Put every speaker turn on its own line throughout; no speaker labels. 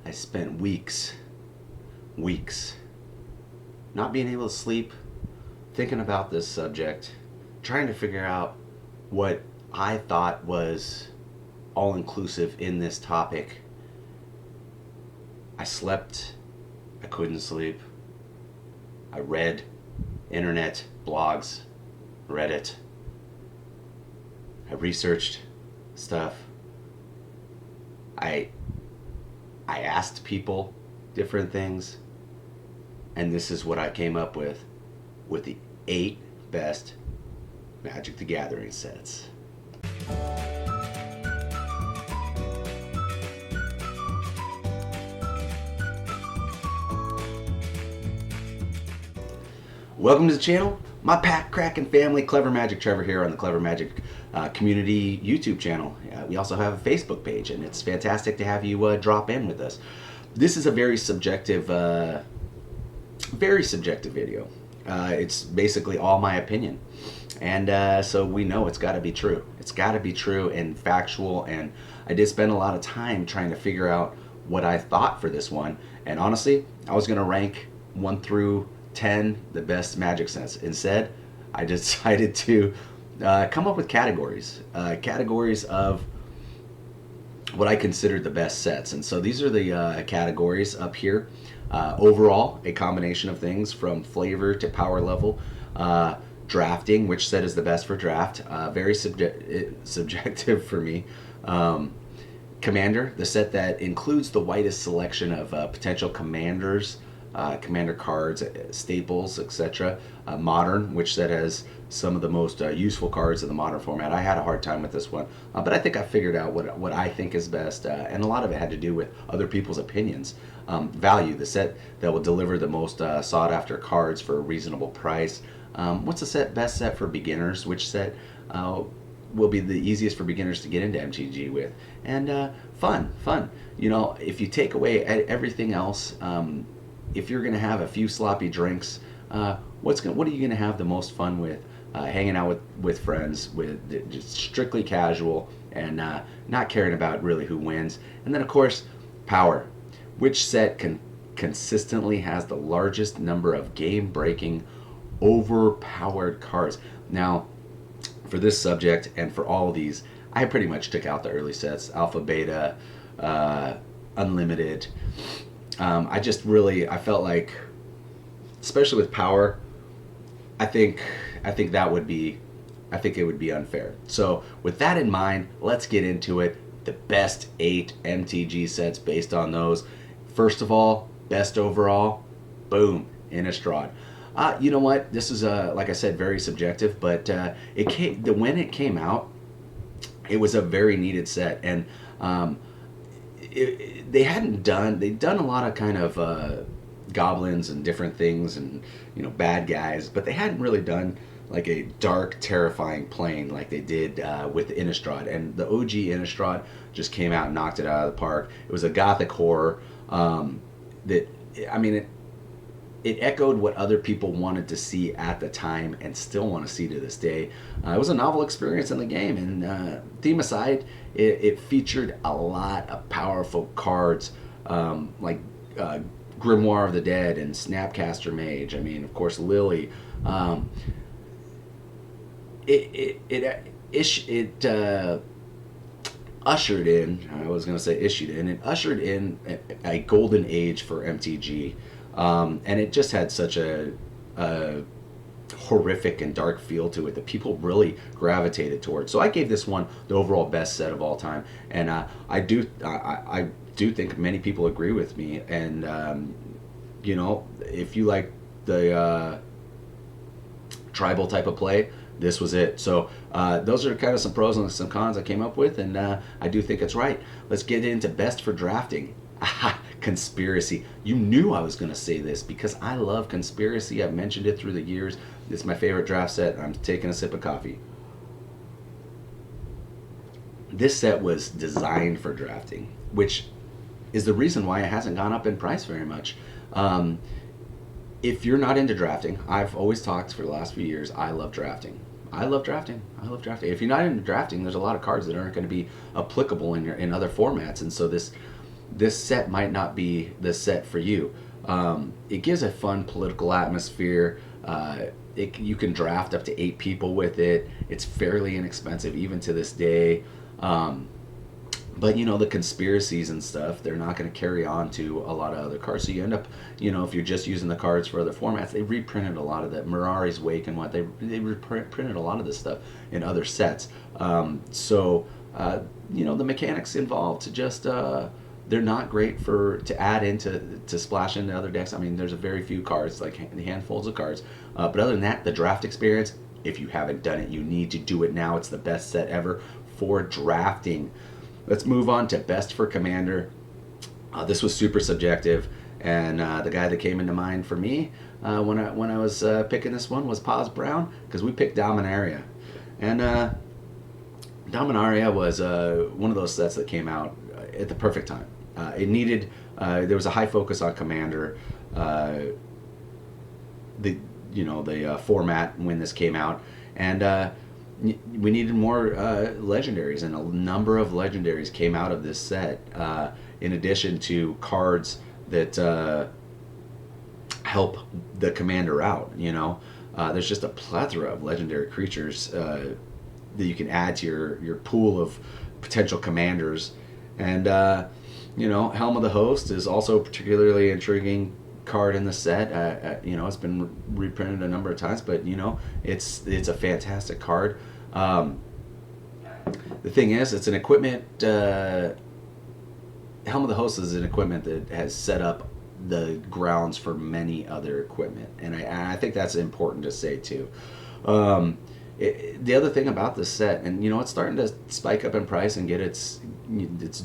I spent weeks not being able to sleep, thinking about this subject, trying to figure out what I thought was all inclusive in this topic. I slept, I couldn't sleep. I read internet, blogs, Reddit. I researched stuff. I asked people different things, and this is what I came up with the 8 best Magic the Gathering sets. Welcome to the channel, my pack cracking family, Clever Magic Trevor here on the Clever Magic Community YouTube channel. We also have a Facebook page, and it's fantastic to have you drop in with us. This is a very subjective video. It's basically all my opinion, and so we know it's got to be true. It's got to be true and factual, and I did spend a lot of time trying to figure out what I thought for this one, and honestly, I was going to rank 1 through 10 the best Magic sets. Instead, I decided to come up with categories of what I considered the best sets. And so these are the categories up here. Overall, a combination of things from flavor to power level. Drafting, which set is the best for draft, very subjective for me. Commander, the set that includes the widest selection of potential commanders, commander cards, staples, etc. Modern, which set has some of the most useful cards in the modern format. I had a hard time with this one, but I think I figured out what I think is best, and a lot of it had to do with other people's opinions. Value, the set that will deliver the most sought after cards for a reasonable price. What's the best set for beginners? Which set will be the easiest for beginners to get into MTG with? And fun. You know, if you take away everything else, if you're going to have a few sloppy drinks, what are you going to have the most fun with? Hanging out with friends, with just strictly casual, and not caring about really who wins. And then of course, power. Which set consistently has the largest number of game-breaking, overpowered cards? Now, for this subject and for all of these, I pretty much took out the early sets, alpha, beta, unlimited. I felt like, especially with power, I think it would be unfair. So with that in mind, let's get into it. The best 8 MTG sets based on those. First of all, best overall, boom, Innistrad. You know what? This is like I said, very subjective, but when it came out, it was a very needed set, and they'd done a lot of kind of goblins and different things, and bad guys, but they hadn't really done like a dark, terrifying plane like they did with Innistrad. And the OG Innistrad just came out and knocked it out of the park. It was a gothic horror it echoed what other people wanted to see at the time and still want to see to this day. It was a novel experience in the game, and theme aside, it featured a lot of powerful cards like Grimoire of the Dead and Snapcaster Mage. I mean, of course, Lily. It ushered in, I was going to say issued in, it ushered in a golden age for MTG. And it just had such a horrific and dark feel to it that people really gravitated towards. So I gave this one the overall best set of all time, and I do think many people agree with me. And if you like the tribal type of play, this was it. So those are kind of some pros and some cons I came up with, and I do think it's right. Let's get into best for drafting. Conspiracy. You knew I was going to say this because I love Conspiracy. I've mentioned it through the years. It's my favorite draft set. I'm taking a sip of coffee. This set was designed for drafting, which is the reason why it hasn't gone up in price very much. If you're not into drafting, I've always talked for the last few years, I love drafting. I love drafting. If you're not into drafting, there's a lot of cards that aren't going to be applicable in other formats, and so this this set might not be the set for you. It gives a fun political atmosphere. You can draft up to 8 people with it. It's fairly inexpensive even to this day. But the conspiracies and stuff, they're not going to carry on to a lot of other cards. So you end up, if you're just using the cards for other formats, they reprinted a lot of that. Mirari's Wake and what they reprinted a lot of this stuff in other sets. The mechanics involved just they're not great to add to splash into other decks. I mean, there's a very few cards, like handfuls of cards. But other than that, the draft experience, if you haven't done it, you need to do it now. It's the best set ever for drafting. Let's move on to best for Commander. This was super subjective, and the guy that came into mind for me when I was picking this one was Paz Brown, because we picked Dominaria. And Dominaria was one of those sets that came out at the perfect time. It needed, there was a high focus on Commander. The format when this came out, and we needed more legendaries, and a number of legendaries came out of this set, in addition to cards that help the commander out. There's just a plethora of legendary creatures that you can add to your pool of potential commanders. And Helm of the Host is also a particularly intriguing card in the set. It's been reprinted a number of times, but it's a fantastic card. The thing is, it's an equipment. Helm of the Host is an equipment that has set up the grounds for many other equipment, and I think that's important to say too. The other thing about this set, and it's starting to spike up in price and get its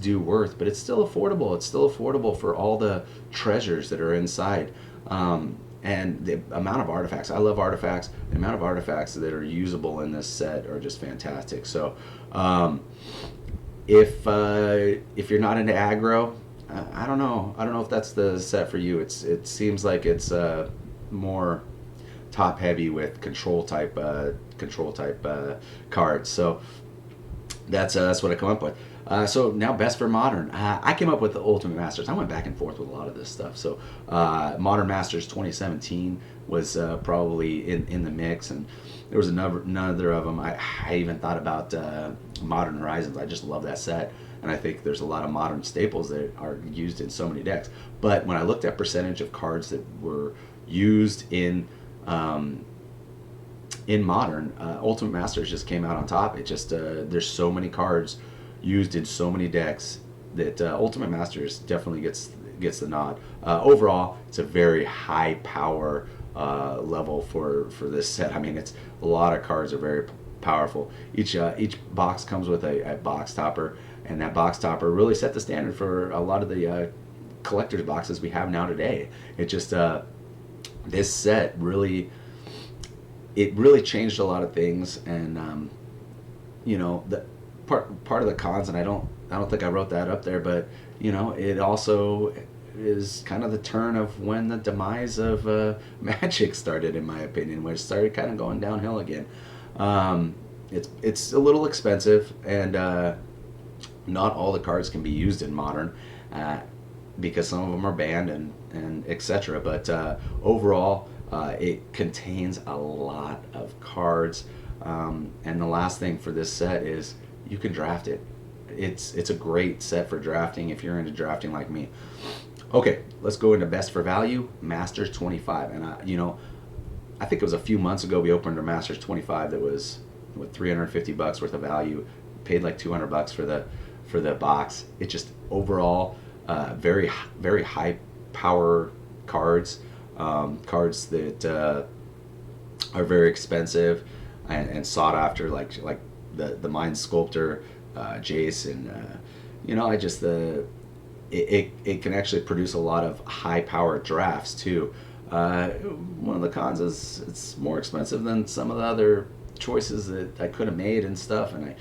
due worth, but it's still affordable. It's still affordable for all the treasures that are inside, and the amount of artifacts. I love artifacts. The amount of artifacts that are usable in this set are just fantastic. So, if you're not into aggro, I don't know. I don't know if that's the set for you. It seems like it's more top heavy with control type cards. So that's what I come up with. So now best for Modern. I came up with the Ultimate Masters. I went back and forth with a lot of this stuff. So Modern Masters 2017 was probably in the mix, and there was another of them. I even thought about Modern Horizons. I just love that set, and I think there's a lot of modern staples that are used in so many decks. But when I looked at percentage of cards that were used in Modern, Ultimate Masters just came out on top. It just there's so many cards used in so many decks that Ultimate Masters definitely gets the nod. Overall, it's a very high power level for this set. I mean, it's a lot of cards are very powerful. Each box comes with a box topper, and that box topper really set the standard for a lot of the collector's boxes we have now today. It just this set really changed a lot of things, and the part of the cons, and I don't think I wrote that up there, but it also is kind of the turn of when the demise of Magic started, in my opinion, where it started kind of going downhill again. It's a little expensive, and not all the cards can be used in Modern, because some of them are banned and etc. But overall, it contains a lot of cards, and the last thing for this set is you can draft it. It's a great set for drafting if you're into drafting like me. Okay, let's go into best for value, Masters 25. And I think it was a few months ago we opened our Masters 25 that was with $350 worth of value. Paid like $200 for the box. It just overall very very high power cards, cards that are very expensive and sought after, like the Mind Sculptor, Jace, and it can actually produce a lot of high power drafts too. One of the cons is it's more expensive than some of the other choices that I could have made and stuff, and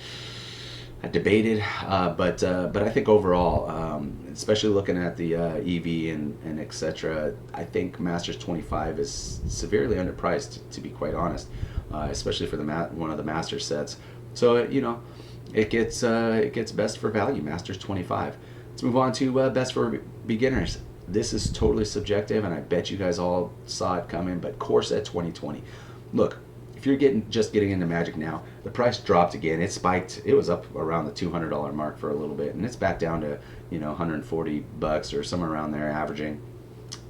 I debated, but I think overall, especially looking at the EV and etc., I think Masters 25 is severely underpriced, to be quite honest, especially for one of the Master sets. So it gets best for value, Masters 25. let's move on to best for beginners. This is totally subjective, and I bet you guys all saw it coming. But core set 2020. Look, if you're just getting into Magic now, the price dropped again. It spiked. It was up around the $200 mark for a little bit, and it's back down to $140 or somewhere around there, averaging.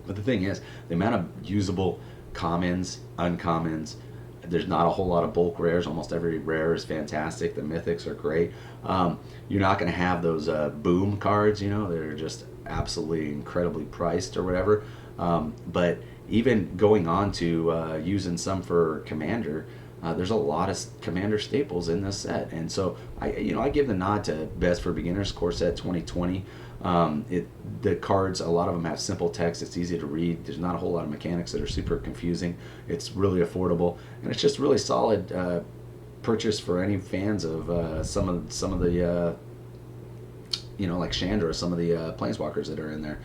But the thing is, the amount of usable commons, uncommons, there's not a whole lot of bulk rares. Almost every rare is fantastic. The mythics are great. You're not going to have those boom cards, that are just absolutely incredibly priced or whatever. But even going on to using some for Commander, there's a lot of Commander staples in this set. And so I give the nod to best for beginners, core set 2020. The cards, a lot of them have simple text. It's easy to read. There's not a whole lot of mechanics that are super confusing. It's really affordable, and it's just really solid purchase for any fans of some of the like Chandra, some of the planeswalkers that are in there.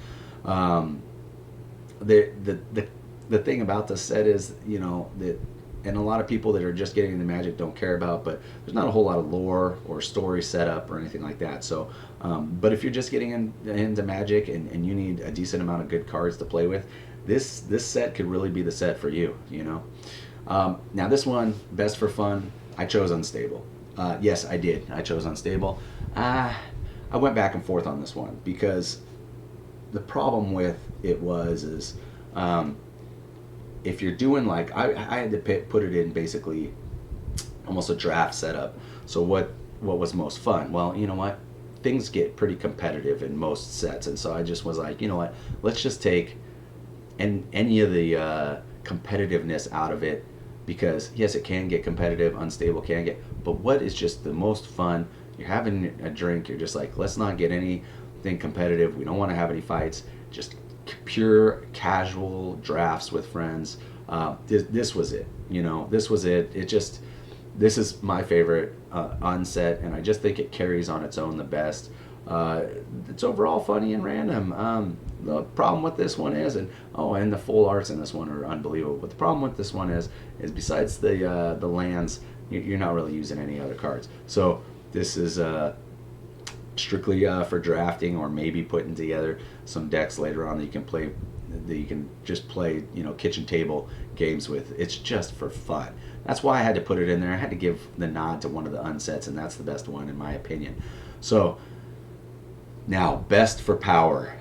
The thing about this set is that. And a lot of people that are just getting into Magic don't care about, but there's not a whole lot of lore or story setup or anything like that. So, but if you're just getting into Magic and you need a decent amount of good cards to play with, this set could really be the set for you. Now this one, best for fun, I chose Unstable. Yes, I did. I chose Unstable. I went back and forth on this one because the problem with it is. If you're doing like I had to put it in basically almost a draft setup. So what was most fun? Well, you know what? Things get pretty competitive in most sets, and so I just was like, you know what? Let's just take any of the competitiveness out of it, because yes, it can get competitive. Unstable can get, but what is just the most fun? You're having a drink. You're just like, let's not get anything competitive. We don't want to have any fights. Just pure casual drafts with friends. This was it. This was it. This is my favorite unset, and I just think it carries on its own the best. It's overall funny and random. The problem with this one is, and the full arts in this one are unbelievable. But the problem with this one is besides the lands, you're not really using any other cards. So this is strictly for drafting, or maybe putting together some decks later on that you can play, that you can just play kitchen table games with. It's just for fun. That's why I had to put it in there. I had to give the nod to one of the unsets, and that's the best one in my opinion. So now, best for power,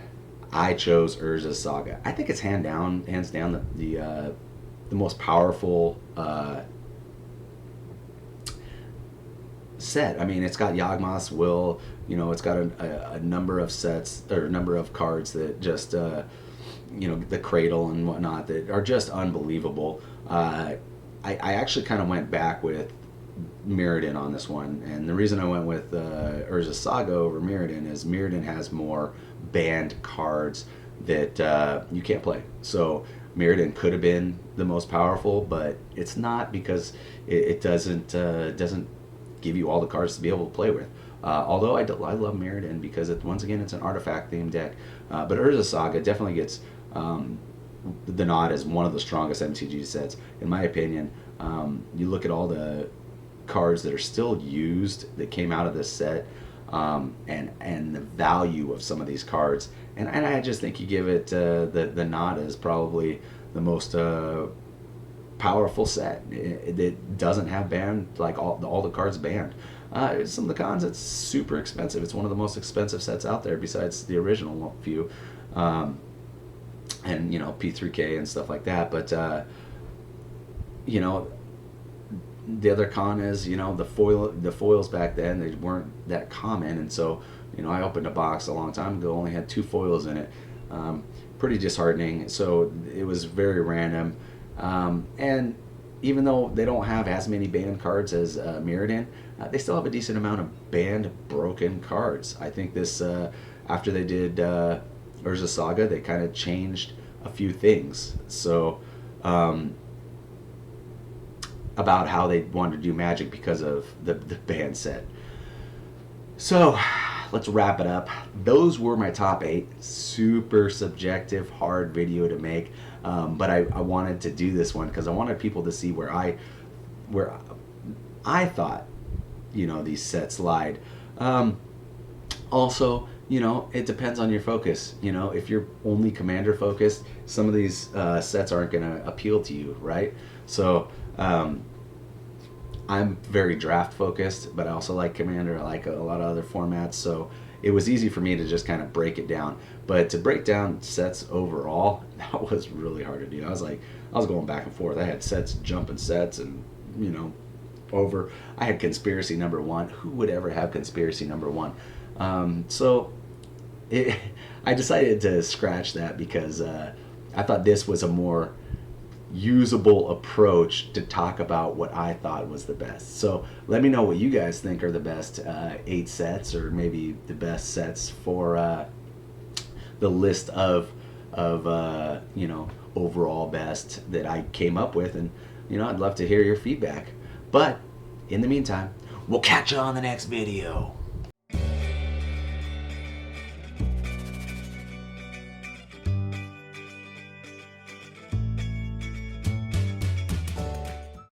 I chose URZA'S Saga. I think it's hands down the most powerful set. I mean, it's got Yawgmoth's Will. It's got a number of sets, or a number of cards that just the Cradle and whatnot that are just unbelievable. I actually kind of went back with Mirrodin on this one, and the reason I went with URZA'S Saga over Mirrodin is Mirrodin has more banned cards that you can't play. So Mirrodin could have been the most powerful, but it's not, because it doesn't give you all the cards to be able to play with. Although I love Mirrodin because once again it's an artifact themed deck. But URZA'S Saga definitely gets the nod as one of the strongest MTG sets in my opinion. You look at all the cards that are still used that came out of this set, and the value of some of these cards, and I just think you give it the nod as probably the most powerful set. It doesn't have banned, like all the cards banned. Some of the cons, it's super expensive. It's one of the most expensive sets out there besides the original few, and P3K and stuff like that. But the other con is the foils back then, they weren't that common, and so I opened a box a long time ago, only had 2 foils in it. Pretty disheartening. So it was very random. And even though they don't have as many banned cards as Mirrodin, they still have a decent amount of banned broken cards. I think this after they did URZA'S Saga, they kind of changed a few things. So about how they wanted to do Magic because of the banned set. So let's wrap it up. Those were my top 8. Super subjective, hard video to make. But I wanted to do this one because I wanted people to see where I thought these sets lied. Also, you know, it depends on your focus. You know, if you're only commander focused, some of these sets aren't going to appeal to you, right? So I'm very draft focused, but I also like commander. I like a lot of other formats. So it was easy for me to just kind of break it down. But to break down sets overall, that was really hard to do. I was going back and forth. I had sets, jumping sets, and you know, over. I had conspiracy number one. Who would ever have conspiracy number one? So it, I decided to scratch that because I thought this was a more usable approach to talk about what I thought was the best. So let me know what you guys think are the best 8 sets, or maybe the best sets for the list of you know, overall best that I came up with, and you know, I'd love to hear your feedback. But in the meantime, we'll catch you on the next video.